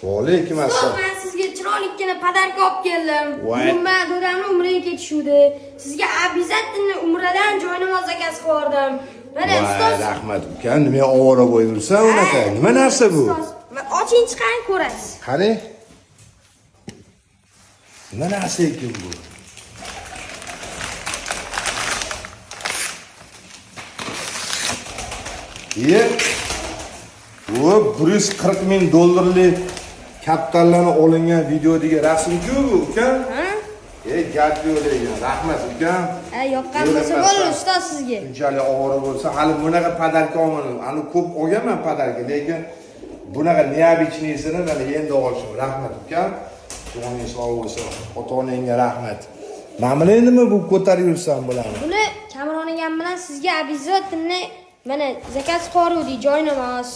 Alaykum assalom. Men sizga chiroylikkina podarka olib keldim. Voy. Umuman dadamni umriga ketishuvdi. Sizga обязательно umradan joynamoz zakasi qo'ydim. Mana ustoz. Rahmat uka, nima ovora bo'lib yursan unaqa? Nima narsa bu? Oching chiqaring ko'rasiz. Qani? Nima narsa ekan bu? Bu 140 ming dollarlik kapitallarni olingan videodagi rasm-ku bu uka. Gap yo'q ekan. Rahmat uka. Yoqqan bo'lsa bo'ldi ustoz sizga. Shunchalik ovora bo'lsa, hali bunaqa podarka olmadim. Ani ko'p olganman podarka, lekin bunaqa neobычныйsini mana endi olishim. Rahmat uka. Joningiz sog' bo'lsin. Ota-onangga rahmat. Men bilan nima bu ko'tarib yursan bularni? Buni Kamron egam bilan sizga обязательно mana zakaz qo'ruvdik joynamoz.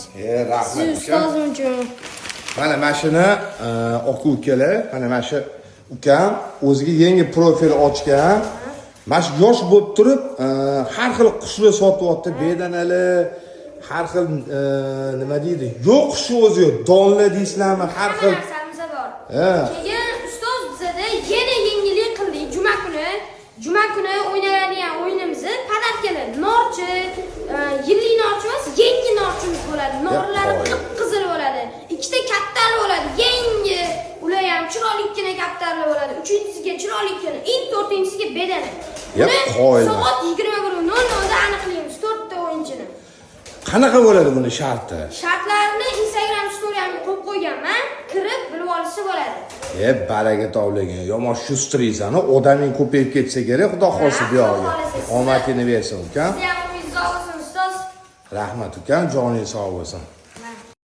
Rahmat Siz ustozim uchun. Mana shuni aka-ukalar, mana shu ukam o'ziga yangi profil ochgan. Mana shu yosh bo'lib turib, har xil qushlar sotyapti, bedanali, har xil nima deydi? Yo'q qush o'zi yo'q, donlar deysizlarmi? Har xil narsamiz bor. Keyin ustoz bizada yana yangilik qildik. Juma kuni o'ynaydigan o'yinimizni podarkalar, norchi, yillik norchi emas, yangi norchimiz bo'ladi. Norlari qip-qizil bo'ladi. Ikkita kattalar bo'ladi, yangi. Ular ham chiroylikkina kattalar bo'ladi. Uchinchisiga chiroylikkina, eng to'rtinchisiga bedana. Soat 21:00 da aniqlaymiz 4 ta o'yinchini. Qanaqa bo'ladi buni sharti? Shartlarini Instagram storyamga qo'yib qo'yganman. Kirib bilib olsa bo'ladi. Baraka topligin. Yomon shustrizani odaming ko'payib ketsa kerak, Xudo xolsa bu yo'g'i. Omadingni bersin, uka. Sizga ham ustoz. Rahmat, uka. Joningiz sog' bo'lsin.